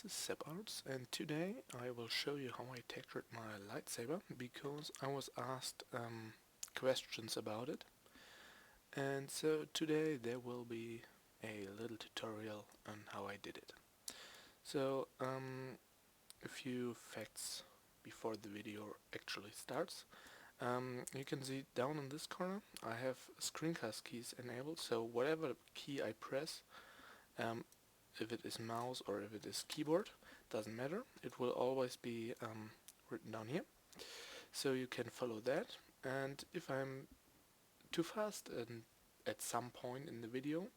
is Separts, and today I will show you how I textured my lightsaber because I was asked questions about it. And so today there will be a little tutorial on how I did it. So a few facts before the video actually starts. You can see down in this corner I have screencast keys enabled, so whatever key I press, um, if it is mouse or if it is keyboard, doesn't matter, it will always be written down here, so you can follow that. And if I'm too fast and at some point in the video,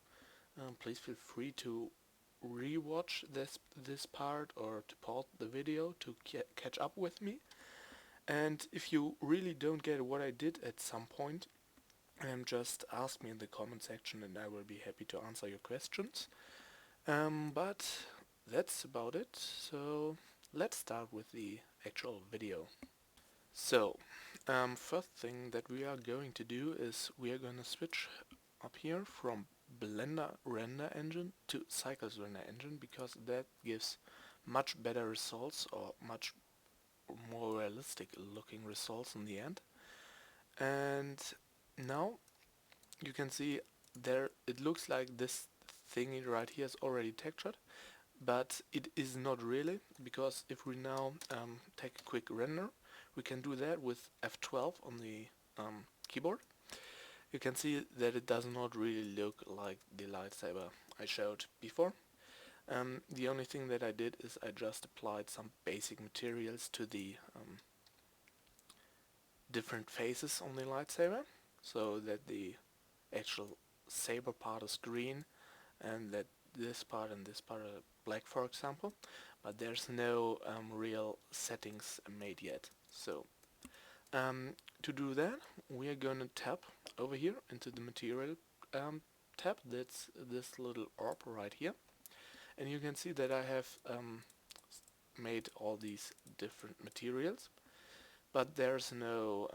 please feel free to rewatch this part or to pause the video to catch up with me. And if you really don't get what I did at some point, just ask me in the comment section and I will be happy to answer your questions. But that's about it, so let's start with the actual video. So, first thing that we are going to do is we are going to switch up here from Blender render engine to Cycles render engine because that gives much better results or much more realistic looking results in the end. And now you can see there it looks like this thingy right here is already textured, but it is not really, because if we now take a quick render, we can do that with F12 on the keyboard. You can see that it does not really look like the lightsaber I showed before. The only thing that I did is I just applied some basic materials to the different faces on the lightsaber, so that the actual saber part is green and that this part and this part are black, for example, but there's no real settings made yet. So to do that, we are gonna tap over here into the material tab. That's this little orb right here, and you can see that I have made all these different materials, but there's no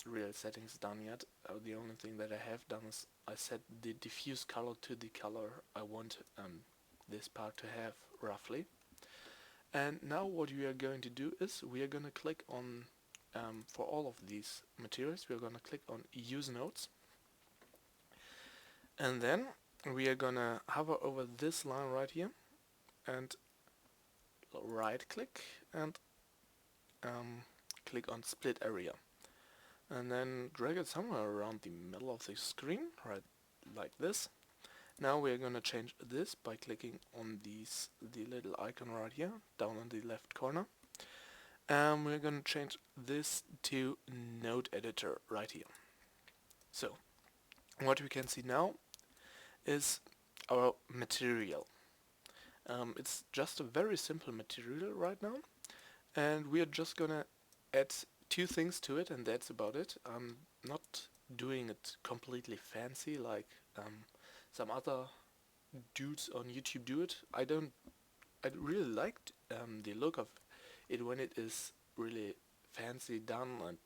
real settings done yet. The only thing that I have done is I set the diffuse color to the color I want this part to have roughly. And now what we are going to do is we are going to click on, for all of these materials, we are going to click on use nodes, and then we are going to hover over this line right here and right click and click on split area, and then drag it somewhere around the middle of the screen, right like this. Now we are going to change this by clicking on the little icon right here down in the left corner. We're going to change this to node editor right here. So what we can see now is our material. It's just a very simple material right now, and we are just gonna add two things to it, and that's about it. I'm not doing it completely fancy like some other dudes on YouTube do it. I really liked the look of it when it is really fancy done and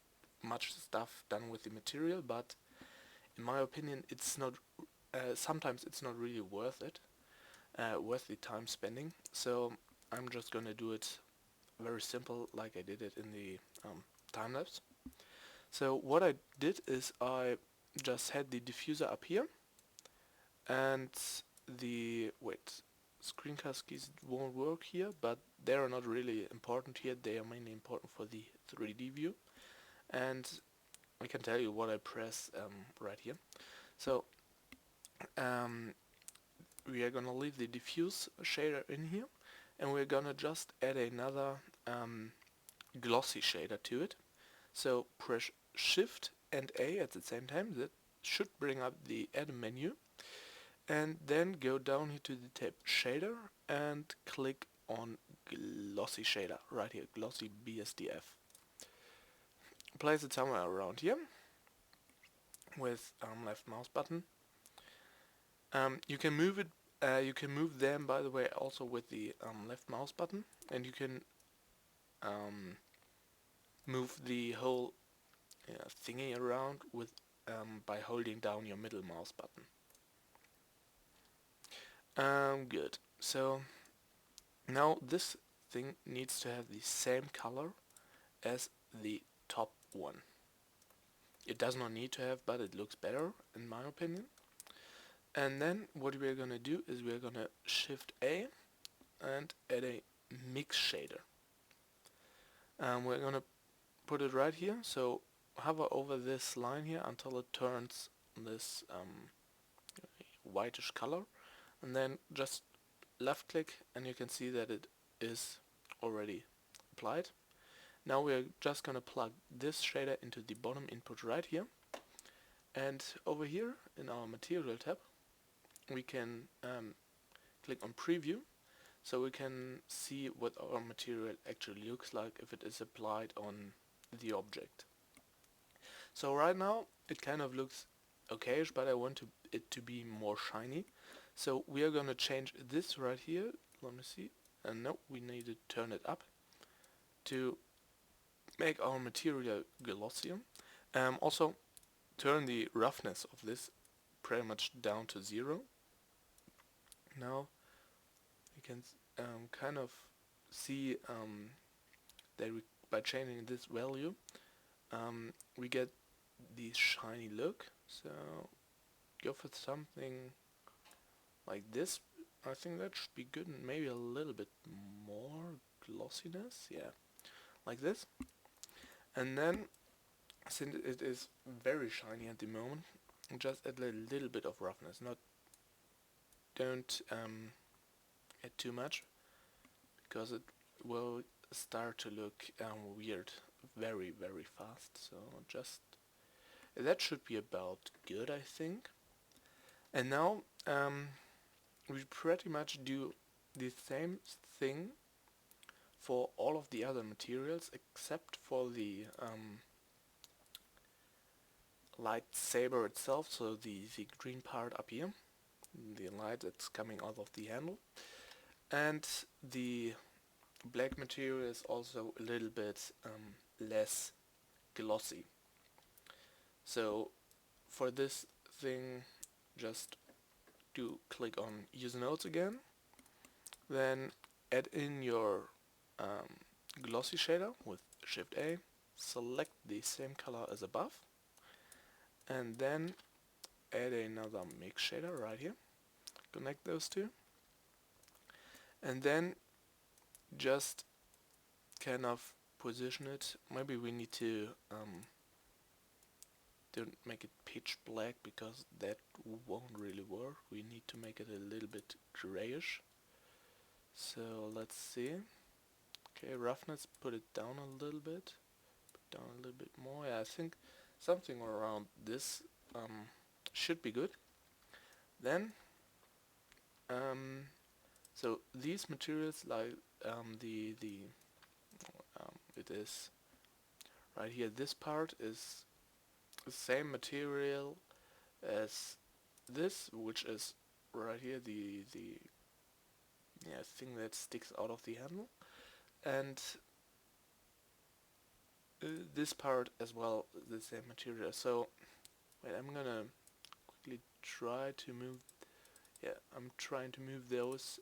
much stuff done with the material, but in my opinion it's not, sometimes it's not really worth it, worth the time spending. So I'm just gonna do it very simple like I did it in the time-lapse. So what I did is I just had the diffuser up here, and the screencast keys won't work here, but they are not really important here. They are mainly important for the 3D view, and I can tell you what I press right here. So we are gonna leave the diffuse shader in here, and we're gonna just add another glossy shader to it. So press Shift and A at the same time. That should bring up the add menu, and then go down here to the tab shader and click on glossy shader right here, glossy BSDF. Place it somewhere around here with left mouse button. You can move it. You can move them, by the way, also with the left mouse button, and you can move the whole thingy around with by holding down your middle mouse button. Good. So Now this thing needs to have the same color as the top one. It does not need to have, but it looks better in my opinion. And then what we're gonna do is we're gonna Shift A and add a mix shader. We're gonna put it right here, so hover over this line here until it turns this whitish color, and then just left click and you can see that it is already applied. Now we're just gonna plug this shader into the bottom input right here, and over here in our material tab we can click on preview, so we can see what our material actually looks like if it is applied on the object. So right now it kind of looks okayish, but I want it to be more shiny. So we are gonna change this right here. Let me see. And no, we need to turn it up to make our material glossier. Also turn the roughness of this pretty much down to 0. Now you can kind of see that by changing this value we get the shiny look. So go for something like this. I think that should be good, and maybe a little bit more glossiness, yeah, like this. And then, since it is very shiny at the moment, just add a little bit of roughness. Don't add too much, because it will start to look weird very fast. So just that should be about good, I think. And now we pretty much do the same thing for all of the other materials except for the lightsaber itself, so the green part up here, the light that's coming out of the handle, and the black material is also a little bit less glossy. So for this thing, just do click on use nodes again, then add in your glossy shader with Shift A, select the same color as above, and then add another mix shader right here, connect those two, and then just kind of position it. Maybe we need to don't make it pitch black, because that won't really work. We need to make it a little bit grayish. So let's see. Okay, roughness, put it down a little bit. Put down a little bit more. Yeah, I think something around this should be good. Then so these materials, like it is right here, this part is the same material as this, which is right here, the thing that sticks out of the handle, and this part as well, the same material. So wait, I'm gonna quickly try to move. Yeah, I'm trying to move those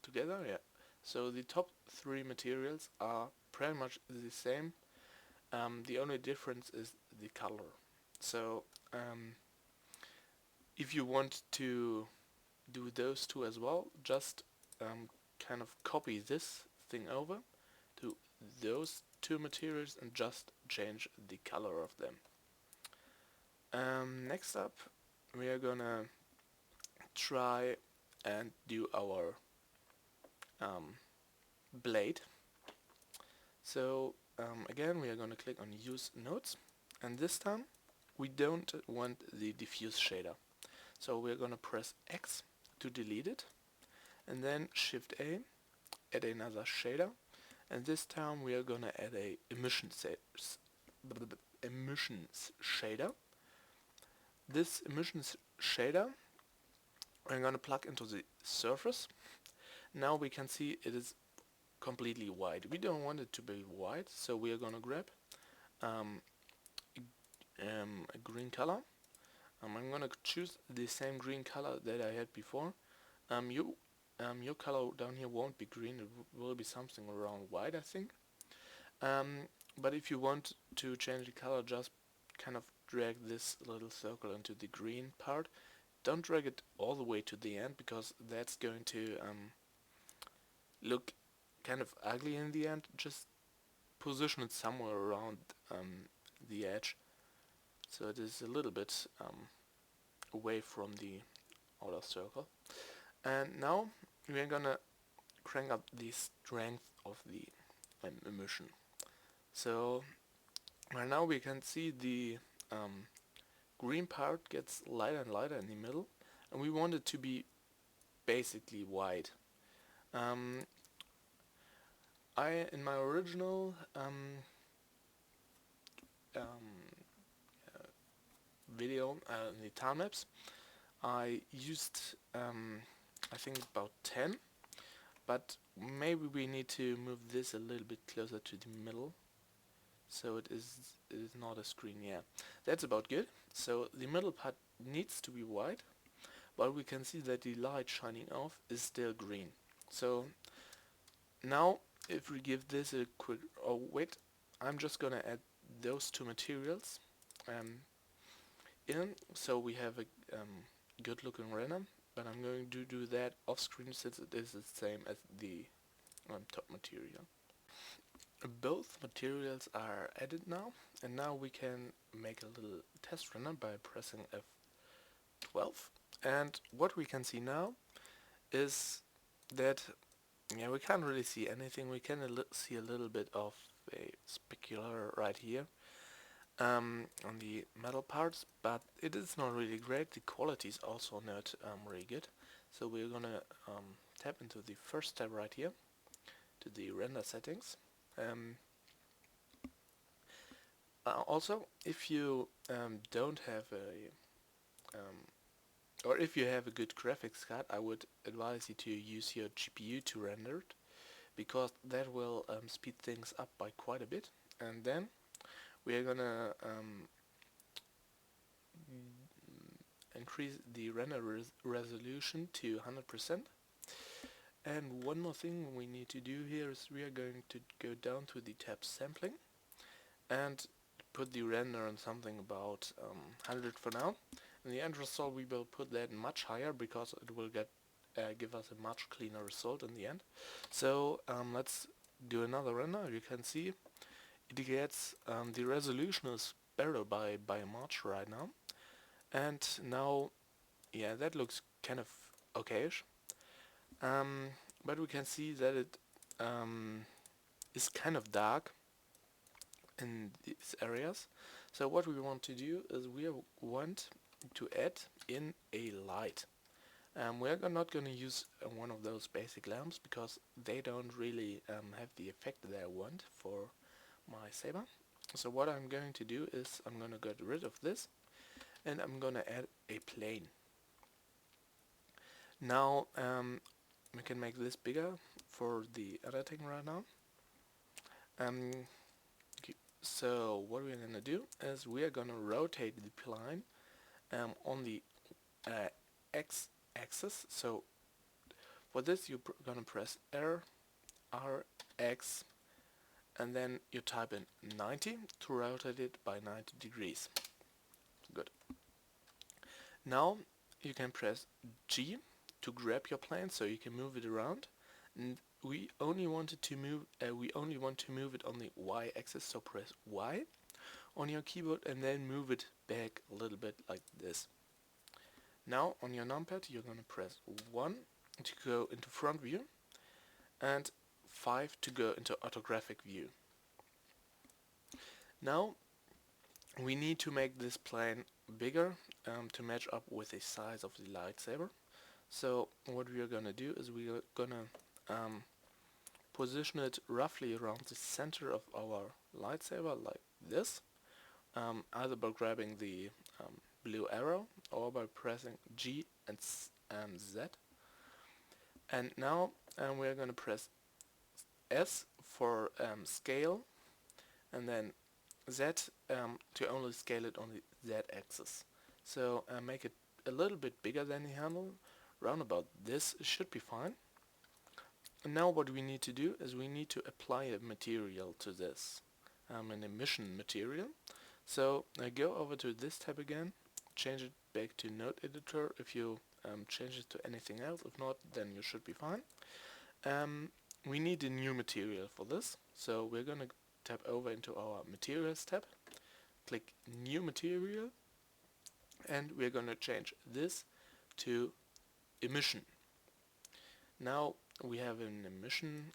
together. Yeah. So the top 3 materials are pretty much the same. The only difference is the color. So if you want to do those two as well, just kind of copy this thing over to those 2 materials and just change the color of them. Next up, we are gonna try and do our blade. So again, we are gonna click on use nodes, and this time we don't want the diffuse shader. So we're gonna press X to delete it, and then Shift A, add another shader, and this time we are gonna add a emissions shader. This emissions shader I'm gonna plug into the surface. Now we can see it is completely white. We don't want it to be white, so we are gonna grab a green color. I'm gonna choose the same green color that I had before. You your color down here won't be green, it will be something around white, I think. But if you want to change the color, just kind of drag this little circle into the green part. Don't drag it all the way to the end, because that's going to look kind of ugly in the end. Just position it somewhere around the edge, so it is a little bit away from the outer circle. And now we are gonna crank up the strength of the emission. So right now we can see the green part gets lighter and lighter in the middle, and we want it to be basically white. In my original video in the time lapse, I used I think about 10, but maybe we need to move this a little bit closer to the middle, so it is not a screen. Yeah, that's about good. So the middle part needs to be white, but we can see that the light shining off is still green. So now if we give this a quick, oh wait, I'm just gonna add those two materials in, so we have a good looking render, but I'm going to do that off screen since it is the same as the top material. Both materials are added now, and now we can make a little test render by pressing F12. And what we can see now is that, yeah, we can't really see anything. We can see a little bit of a specular right here on the metal parts, but it is not really great. The quality is also not really good. So we're gonna tap into the first tab right here, to the render settings. Also, if you don't have a or if you have a good graphics card, I would advise you to use your GPU to render it, because that will speed things up by quite a bit. And then we are gonna increase the render resolution to 100%. And one more thing we need to do here is we are going to go down to the tab sampling and put the render on something about 100 for now. In the end result we will put that much higher, because it will give us a much cleaner result in the end. So let's do another render. You can see it gets the resolution is better by much right now, and now, yeah, that looks kind of okayish. But we can see that it is kind of dark in these areas. So what we want to do is we want to add in a light. We're not going to use one of those basic lamps, because they don't really have the effect that I want for my saber. So what I'm going to do is I'm going to get rid of this, and I'm going to add a plane. Now we can make this bigger for the editing right now. Okay. So what we're going to do is we are going to rotate the plane on the x-axis. So for this you're going to press R, X, and then you type in 90 to rotate it by 90 degrees. Good. Now you can press G to grab your plane, so you can move it around. And we only want to move it on the Y-axis, so press Y on your keyboard and then move it back a little bit like this. Now on your numpad you're going to press 1 to go into front view and 5 to go into orthographic view. Now we need to make this plane bigger to match up with the size of the lightsaber. So what we are gonna do is we are gonna position it roughly around the center of our lightsaber like this, either by grabbing the blue arrow or by pressing G and Z. And now we are gonna press S for scale, and then Z to only scale it on the Z axis. So make it a little bit bigger than the handle. Round about this should be fine. Now what we need to do is we need to apply a material to this, an emission material. So go over to this tab again, change it back to node editor if you change it to anything else. If not, then you should be fine. We need a new material for this, so we're gonna tab over into our materials tab, click new material, and we're gonna change this to emission. Now we have an emission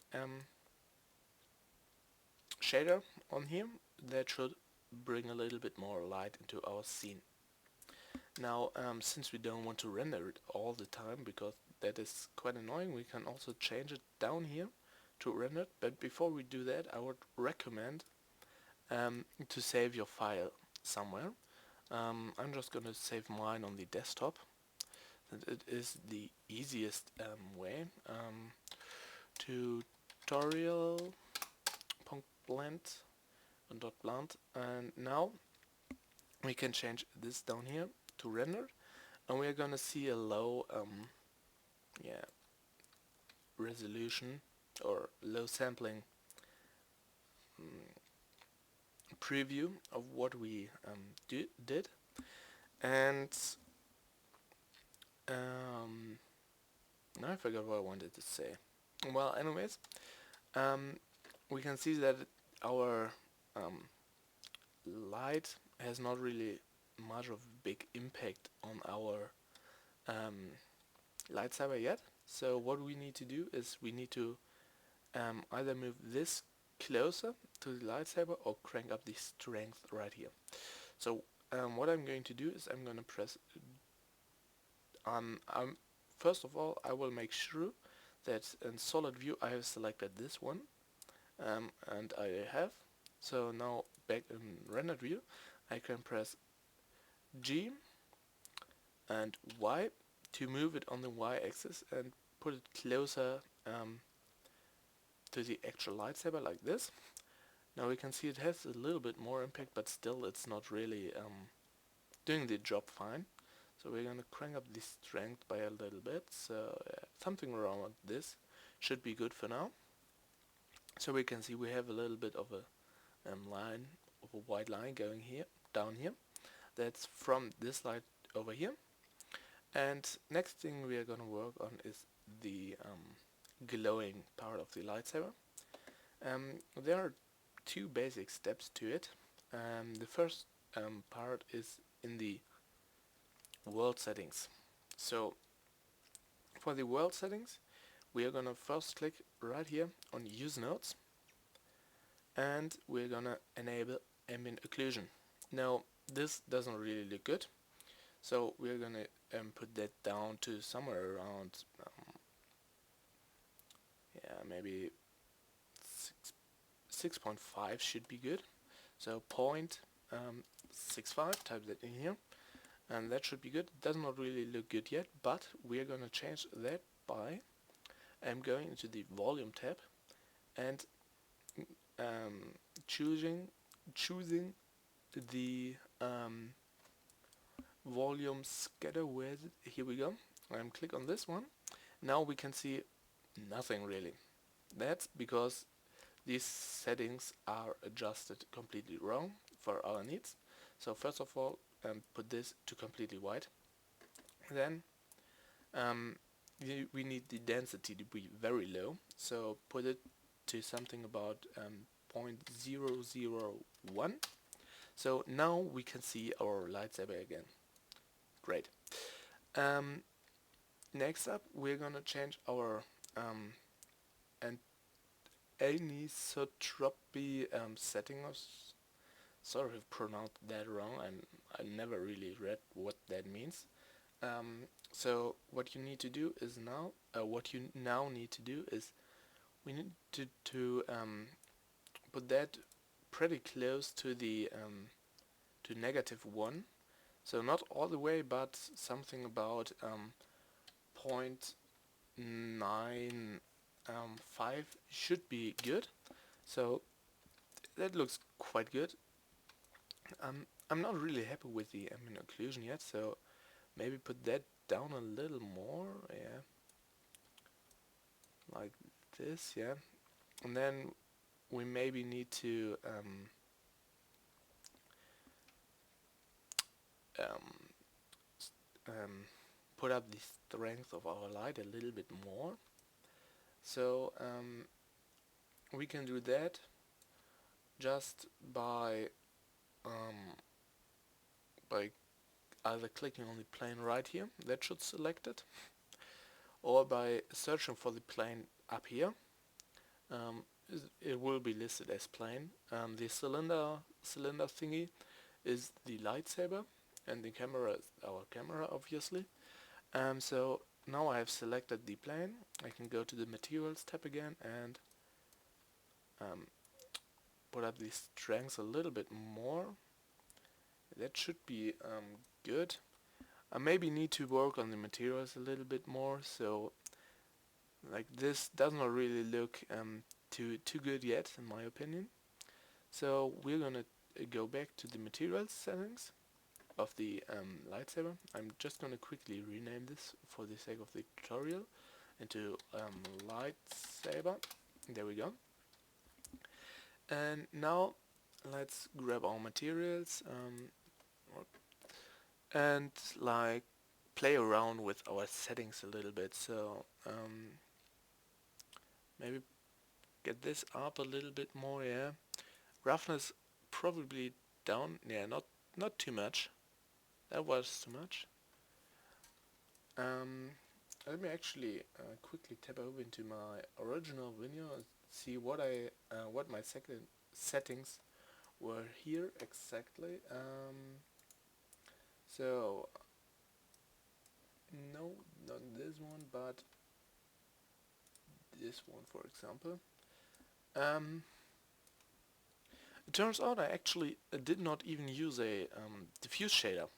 shader on here that should bring a little bit more light into our scene. Now since we don't want to render it all the time because that is quite annoying, we can also change it down here to render it, but before we do that I would recommend to save your file somewhere. I'm just gonna save mine on the desktop. It is the easiest way. Tutorial.blend and now we can change this down here to render, and we're gonna see a low resolution or low sampling preview of what we did. And now I forgot what I wanted to say. Well, anyways, we can see that our light has not really much of a big impact on our lightsaber yet. So what we need to do is we need to either move this closer to the lightsaber or crank up the strength right here. So what I'm going to do is I'm going to press first of all I will make sure that in solid view I have selected this one, and I have. So now back in rendered view I can press G and Y to move it on the Y axis and put it closer to the actual lightsaber like this. Now we can see it has a little bit more impact, but still it's not really doing the job fine. So we're gonna crank up the strength by a little bit, so something around this should be good for now. So we can see we have a little bit of a line, of a white line going here, down here. That's from this light over here. And next thing we are gonna work on is the glowing part of the lightsaber. There are two basic steps to it. The first part is in the world settings. So for the world settings we are gonna first click right here on use nodes, and we're gonna enable ambient occlusion. Now this doesn't really look good, so we're gonna put that down to somewhere around maybe 6.5 should be good. So 0.65, type that in here, and that should be good. It does not really look good yet, but we're gonna change that by going into the volume tab and choosing the volume scatter. Where is it? Here we go. Click on this one. Now we can see nothing really. That's because these settings are adjusted completely wrong for our needs. So first of all, put this to completely white. Then we need the density to be very low, so put it to something about 0.001. So now we can see our lightsaber again. Great. Next up we're gonna change our anisotropy settings. Sorry if I pronounced that wrong, I never really read what that means. So what you need to do is now we need to put that pretty close to the to -1. So not all the way, but something about 0.95 should be good. So that looks quite good. I'm not really happy with the ambient occlusion yet, so maybe put that down a little more, yeah, like this, yeah. And then we maybe need to um, um, put up the strength of our light a little bit more. So we can do that just um, by either clicking on the plane right here, that should select it, or by searching for the plane up here. It will be listed as plane. The cylinder thingy is the lightsaber, and the camera is our camera, obviously. So now I have selected the plane. I can go to the materials tab again and um, put up the strength a little bit more. That should be good. I maybe need to work on the materials a little bit more, so like this does not really look too good yet, in my opinion. So we're gonna go back to the materials settings of the lightsaber. I'm just gonna quickly rename this for the sake of the tutorial into lightsaber. There we go. And now let's grab our materials and like play around with our settings a little bit. So maybe get this up a little bit more, yeah. Roughness probably down, yeah, not too much. That was too much. Let me actually quickly tab over into my original video and see what my second settings were here exactly. So no, not this one, but this one, for example. It turns out I actually did not even use a diffuse shader.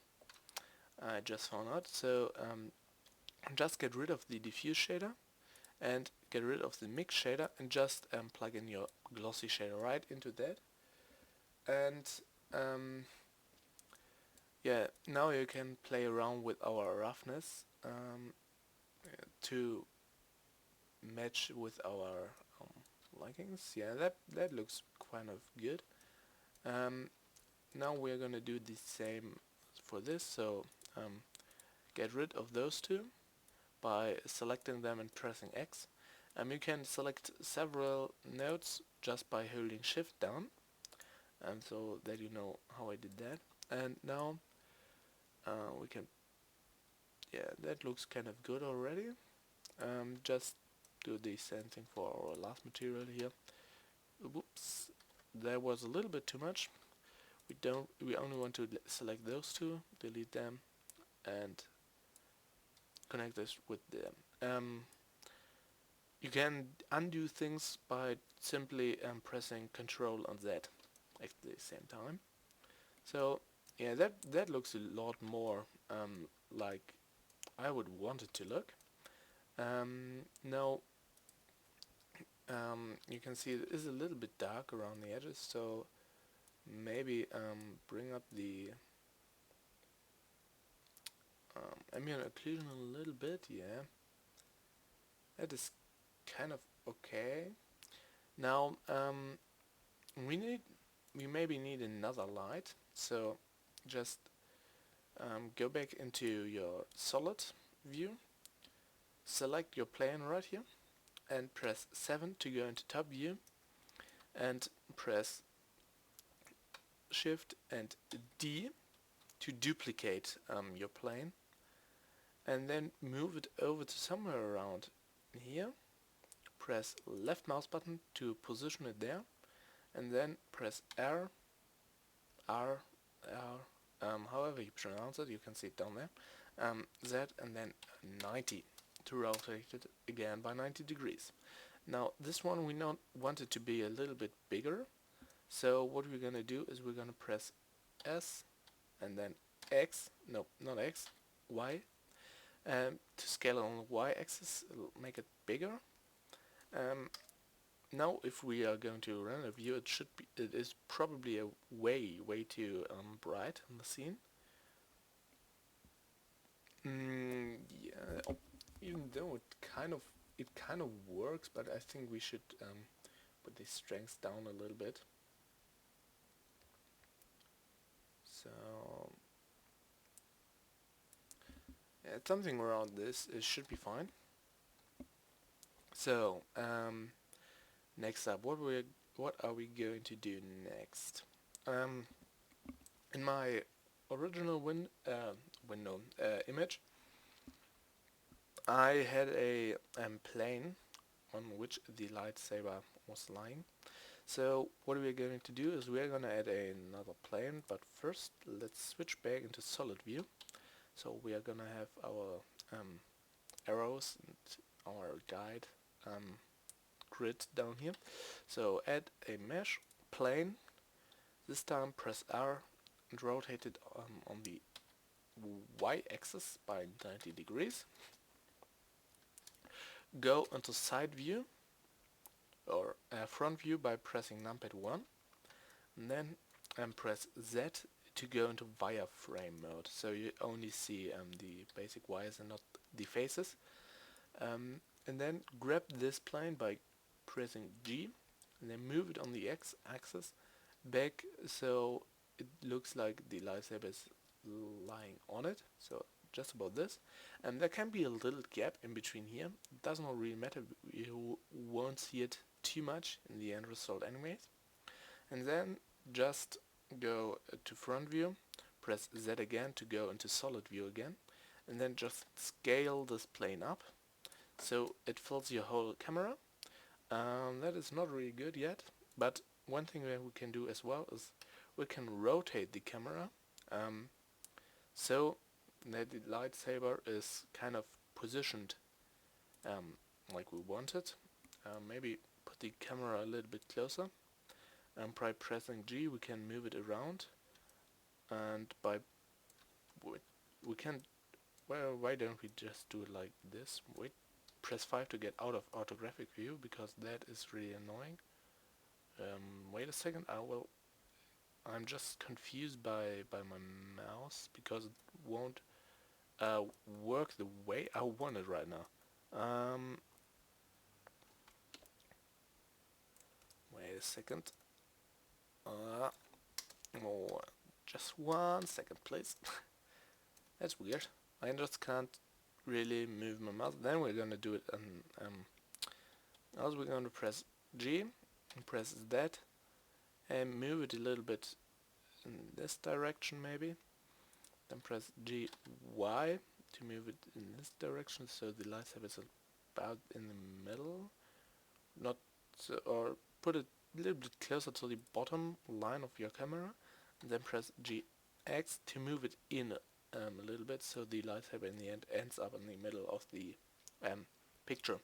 I just found out. So just get rid of the diffuse shader and get rid of the mix shader and just plug in your glossy shader right into that. And yeah, now you can play around with our roughness to match with our likings. Yeah, that looks kind of good. Now we're gonna do the same for this. So get rid of those two by selecting them and pressing X. You can select several nodes just by holding Shift down, so that you know how I did that. And now we can, yeah, that looks kind of good already. Just do the same thing for our last material here. Whoops, that was a little bit too much. We only want to select those two, delete them, and connect this with them. You can undo things by simply pressing Ctrl and Z at the same time. So yeah, that looks a lot more like I would want it to look. Now you can see it is a little bit dark around the edges, so maybe bring up the ambient occlusion a little bit. Yeah, that is kind of okay. Now we maybe need another light, so just go back into your solid view, select your plane right here and press 7 to go into top view, and press Shift and D to duplicate your plane, and then move it over to somewhere around here. Press left mouse button to position it there, and then press R, however you pronounce it, you can see it down there, Z, and then 90 to rotate it again by 90 degrees. Now this one we not want it to be a little bit bigger, so what we're gonna do is we're gonna press S and then X, no, not X, Y, to scale it on the Y axis, make it bigger. Now if we are going to run a view, it is probably a way too bright on the scene. Yeah, even though it kind of it kind of works, but I think we should put the strength down a little bit. So yeah, something around this it should be fine. So next up, what are we going to do next? In my original window image, I had a plane on which the lightsaber was lying. So what we're going to do is we're going to add another plane, but first let's switch back into solid view. So we are going to have our arrows and our guide grid down here. So add a mesh plane. This time press R and rotate it on the y-axis by 90 degrees. Go into side view or front view by pressing numpad 1, and then press Z to go into wireframe mode, so you only see the basic wires and not the faces. And then grab this plane by pressing G, and then move it on the x-axis back so it looks like the lightsaber is lying on it, so just about this. And there can be a little gap in between here. It does not really matter, you won't see it too much in the end result anyways. And then just go to front view, press Z again to go into solid view again, and then just scale this plane up so it fills your whole camera. That is not really good yet, but one thing that we can do as well is we can rotate the camera so that the lightsaber is kind of positioned like we want it. Maybe put the camera a little bit closer, and by pressing G we can move it around, and by we can, well, why don't we just do it like this? Wait, press 5 to get out of orthographic view, because that is really annoying. Wait a second, I'm just confused by my mouse because it won't work the way I want it right now. Wait a second. Oh, just 1 second, please. That's weird. I just can't really move my mouse. Then we're gonna do it. Also, we're gonna press G and press Z and move it a little bit in this direction, maybe. Then press G Y to move it in this direction, so the lightsaber is about in the middle. Not so, or put it a little bit closer to the bottom line of your camera, and then press GX to move it in a little bit, so the lightsaber in the end ends up in the middle of the picture.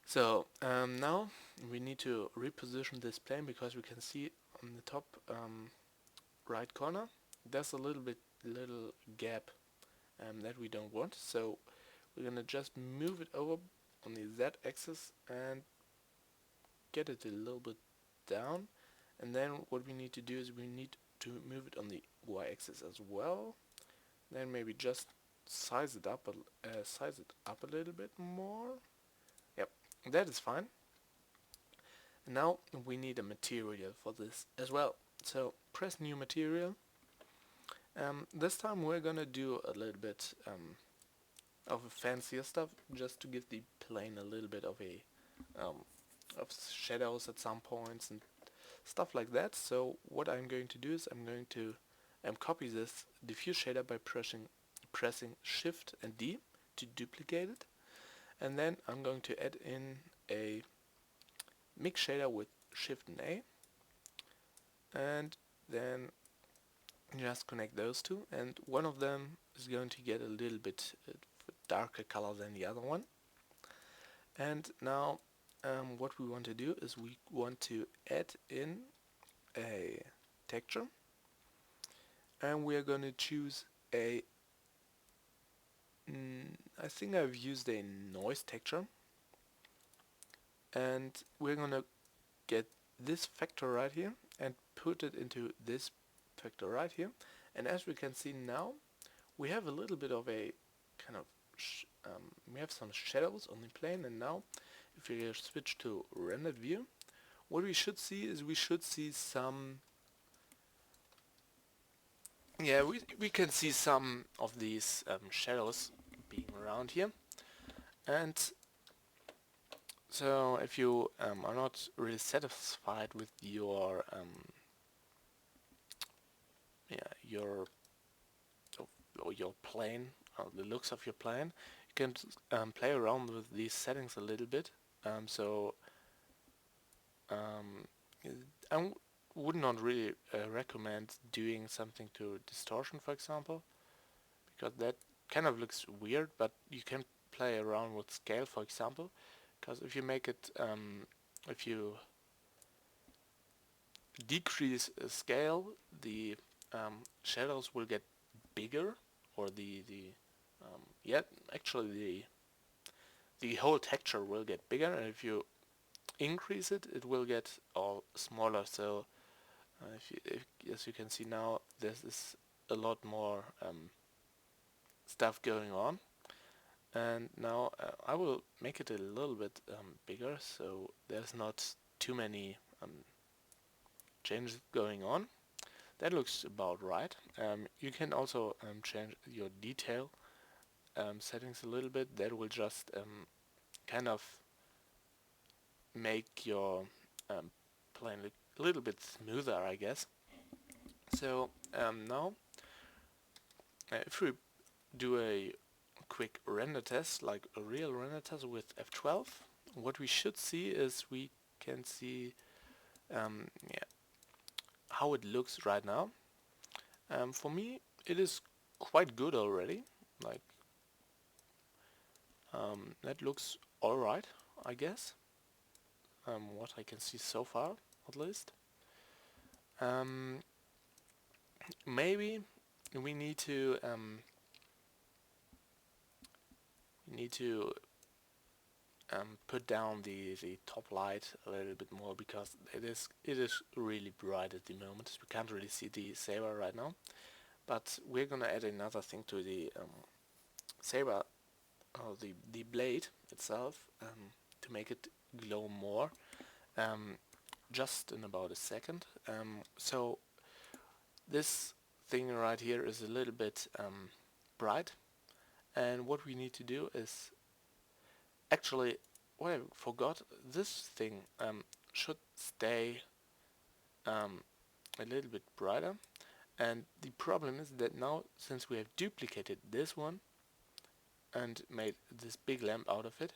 So now we need to reposition this plane, because we can see on the top right corner there's a little gap that we don't want. So we're gonna just move it over on the Z-axis and get it a little bit down, and then what we need to do is we need to move it on the Y-axis as well. Then maybe just size it up a little bit more. Yep, that is fine. And now we need a material for this as well. So press new material. This time we're gonna do a little bit of fancier stuff, just to give the plane a little bit of shadows at some points and stuff like that. So what I'm going to do is I'm going to copy this diffuse shader by pressing Shift and D to duplicate it, and then I'm going to add in a mix shader with Shift and A, and then just connect those two, and one of them is going to get a little bit darker color than the other one. And now what we want to do is we want to add in a texture, and we are going to choose a I think I've used a noise texture, and we're going to get this factor right here and put it into this factor right here. And as we can see now, we have a little bit of a kind of shadows on the plane. And now, if we switch to rendered view, what we should see is we should see some. Yeah, we can see some of these shadows being around here. And so if you are not really satisfied with your your plane, the looks of your plane, you can play around with these settings a little bit. So um, I would not really recommend doing something to distortion, for example, because that kind of looks weird. But you can play around with scale, for example, because if you make it, if you decrease scale, the shadows will get bigger, or yeah, actually the whole texture will get bigger, and if you increase it, it will get all smaller. So as you can see now, this is a lot more stuff going on. And now I will make it a little bit bigger, so there's not too many changes going on. That looks about right. You can also change your detail settings a little bit. That will just kind of make your plane look a little bit smoother, I guess. So now, if we do a quick render test, like a real render test with F12, what we should see is we can see yeah, how it looks right now. For me, it is quite good already. Like that looks alright, I guess. What I can see so far, at least. Maybe we need to put down the top light a little bit more, because it is really bright at the moment. We can't really see the saber right now, but we're gonna add another thing to the saber, or the blade itself, to make it glow more. Just in about a second. So this thing right here is a little bit bright, and what we need to do is actually, what I forgot, this thing should stay a little bit brighter. And the problem is that now, since we have duplicated this one and made this big lamp out of it,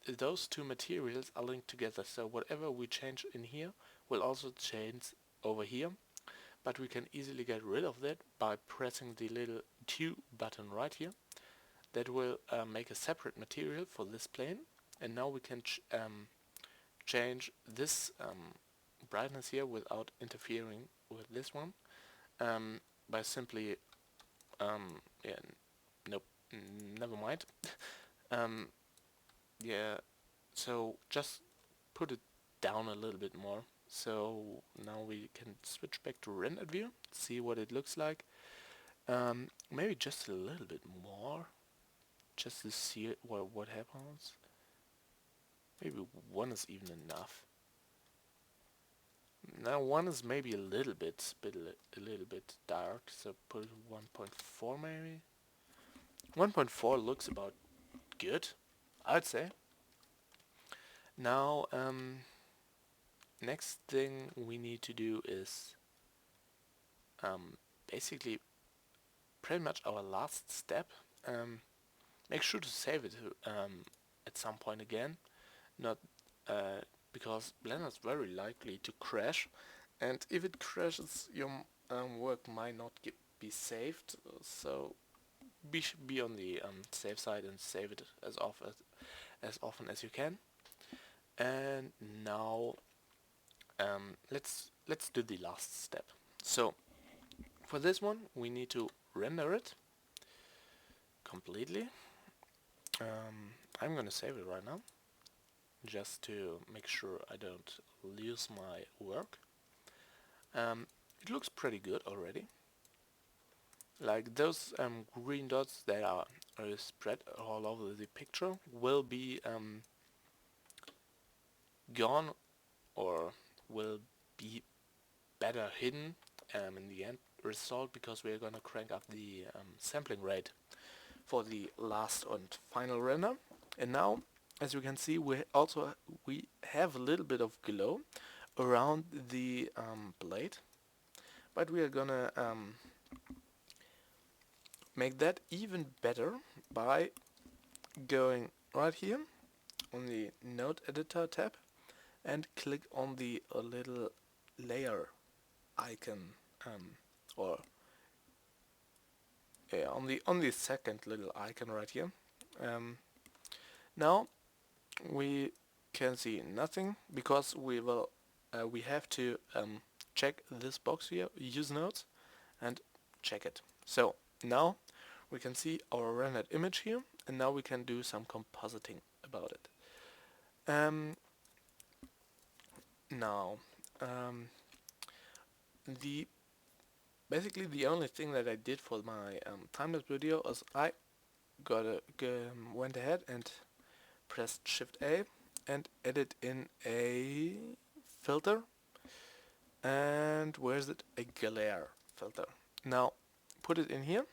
those two materials are linked together, so whatever we change in here will also change over here. But we can easily get rid of that by pressing the little 2 button right here. That will make a separate material for this plane, and now we can change this brightness here without interfering with this one, by simply yeah, nope, never mind. Yeah, so just put it down a little bit more. So now we can switch back to rendered view, see what it looks like. Maybe just a little bit more, just to see what happens. Maybe 1 is even enough. Now 1 is maybe a little bit dark, so put 1.4 maybe. 1.4 looks about good, I'd say. Now, next thing we need to do is basically pretty much our last step. Make sure to save it at some point again, not because Blender is very likely to crash, and if it crashes, your work might not be saved. So be on the safe side and save it as often as you can. And now let's do the last step. So for this one, we need to render it completely. I'm gonna save it right now, just to make sure I don't lose my work. It looks pretty good already. Like those green dots, they are spread all over the picture will be gone, or will be better hidden in the end result, because we're gonna crank up the sampling rate for the last and final render. And now, as you can see, we have a little bit of glow around the blade, but we are gonna make that even better by going right here on the node editor tab and click on the little layer icon, or yeah, on the second little icon right here. Now we can see nothing, because we have to check this box here, use nodes, and check it. So now we can see our rendered image here, and now we can do some compositing about it. Now the basically the only thing that I did for my time-lapse video is I went ahead and pressed Shift A and added in a filter, and where's it? A glare filter. Now put it in here,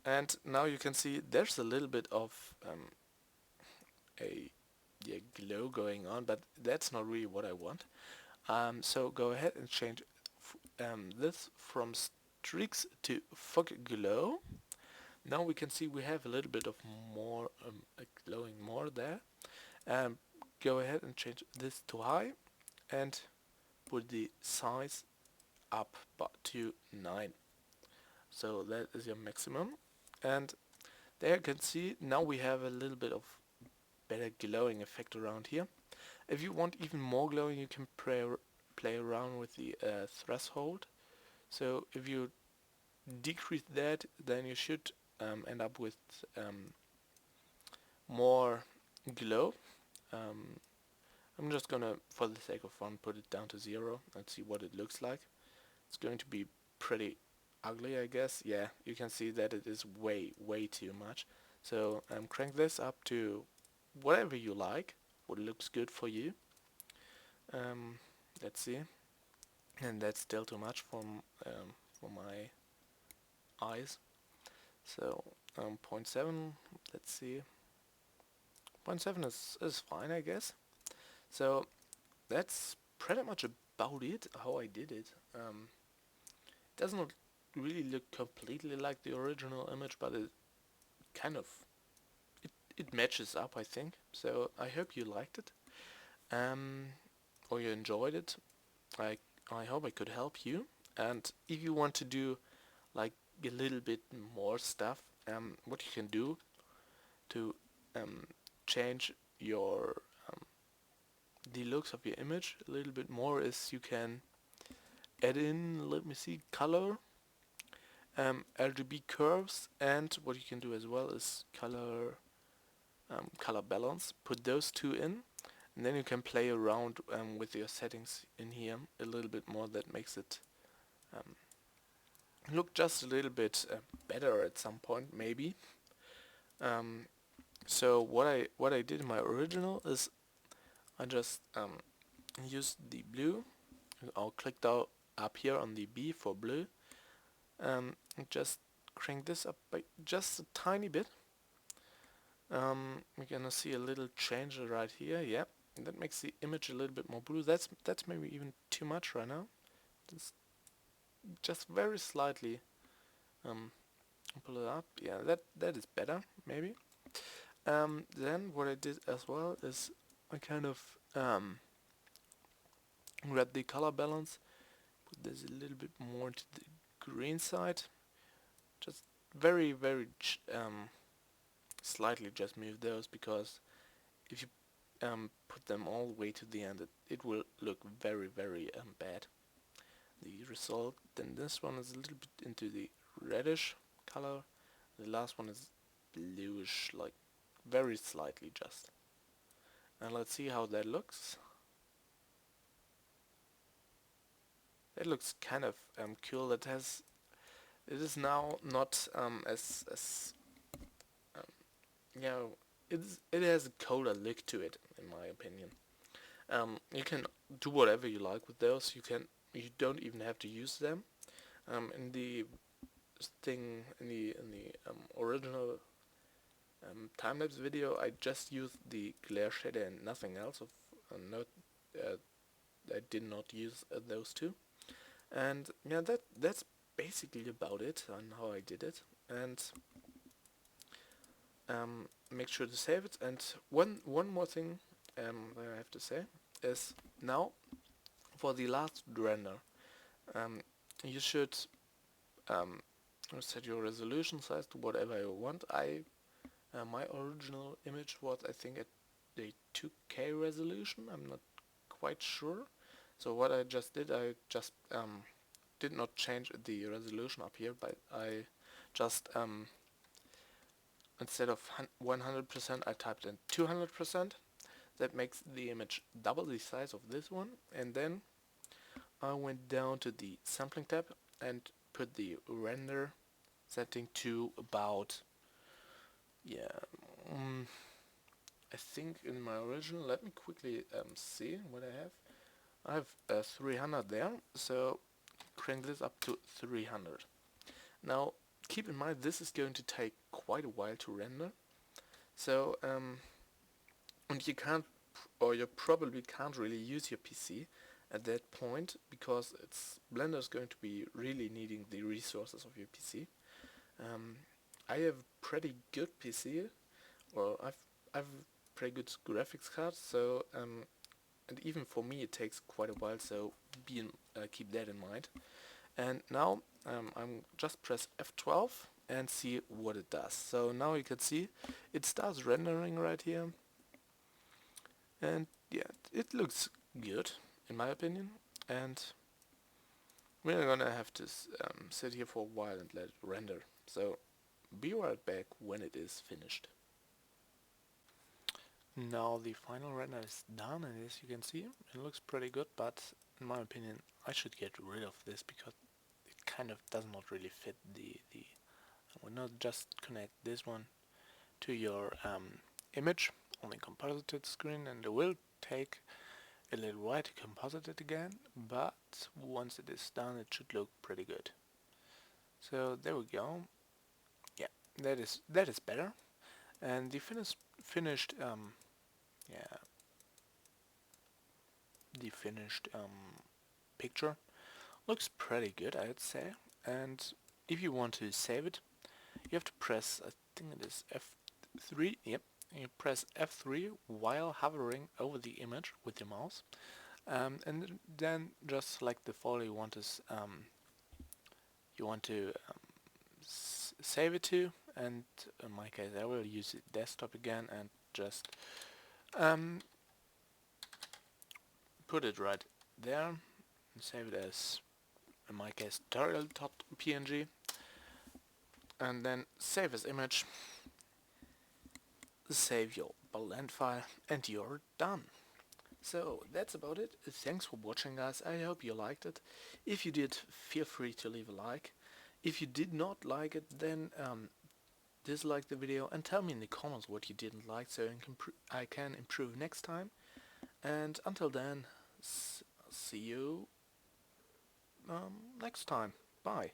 and now you can see there's a little bit of a glow going on, but that's not really what I want. So go ahead and change this from streaks to fog glow. Now we can see we have a little bit of more glowing more there. Go ahead and change this to high and put the size up to 9. So that is your maximum. And there you can see now we have a little bit of better glowing effect around here. If you want even more glowing, you can play around with the threshold. So if you decrease that, then you should end up with more glow. I'm just gonna, for the sake of fun, put it down to 0 and see what it looks like. It's going to be pretty ugly, I guess. Yeah, you can see that it is way too much. So crank this up to whatever you like, what looks good for you. Let's see. And that's still too much for my eyes. So 0.7, let's see. 0.7 is fine, I guess. So that's pretty much about it, how I did it. It does not really look completely like the original image, but it kind of it matches up, I think. So I hope you liked it, or you enjoyed it. I hope I could help you. And if you want to do like a little bit more stuff, what you can do to change your the looks of your image a little bit more is you can add in, let me see, color, RGB curves, and what you can do as well is color balance. Put those two in, and then you can play around with your settings in here a little bit more. That makes it look just a little bit better at some point, maybe. So what I did in my original is I just used the blue. I'll click down up here on the B for blue. And just crank this up by just a tiny bit. We're gonna see a little change right here. Yeah, that makes the image a little bit more blue. That's maybe even too much right now. It's just very slightly pull it up. Yeah, that is better maybe. Then what I did as well is I kind of read the color balance, put this a little bit more to the green side, just very slightly just move those, because if you put them all the way to the end, it will look very bad. The result, then this one is a little bit into the reddish color, the last one is bluish, like very slightly just. And let's see how that looks. It looks kind of cool. It is now not as it has a cooler look to it, in my opinion. You can do whatever you like with those. You don't even have to use them. In the original time-lapse video, I just used the glare shader and nothing else. Note, uh, I did not use those two. And yeah, that's basically about it on how I did it. And make sure to save it. And one more thing that I have to say is now for the last render, you should set your resolution size to whatever you want. My original image was, I think, at the 2K resolution. I'm not quite sure. So what I just did, I just did not change the resolution up here, but I just instead of 100%, I typed in 200%. That makes the image double the size of this one. And then I went down to the sampling tab and put the render setting to about, I think in my original, let me quickly see what I have. I have 300 there, so crank this up to 300. Now keep in mind this is going to take quite a while to render, so and you probably can't really use your PC at that point because Blender is going to be really needing the resources of your PC. I have pretty good PC, or I've pretty good graphics card, so and even for me it takes quite a while, so keep that in mind. And now I'm just press F12 and see what it does. So now you can see it starts rendering right here, and yeah, it looks good in my opinion. And we're gonna have to sit here for a while and let it render. So be right back when it is finished. Now the final render is done, and as you can see it looks pretty good, but in my opinion I should get rid of this because it kind of does not really fit the why not just connect this one to your image on the composited screen, and it will take a little while to composite it again, but once it is done it should look pretty good. So there we go. Yeah, that is better. And the finished picture looks pretty good, I would say. And if you want to save it, you have to press, I think it is F3. Yep, you press F3 while hovering over the image with your mouse, and then just select the folder you want to save it to. And in my case, I will use the desktop again and just put it right there and save it as, in my case, tutorial.png, and then save as image, save your blend file, and you're done. So that's about it. Thanks for watching, guys. I hope you liked it. If you did, feel free to leave a like. If you did not like it, then dislike the video and tell me in the comments what you didn't like, so I can improve next time. And until then, see you next time. Bye.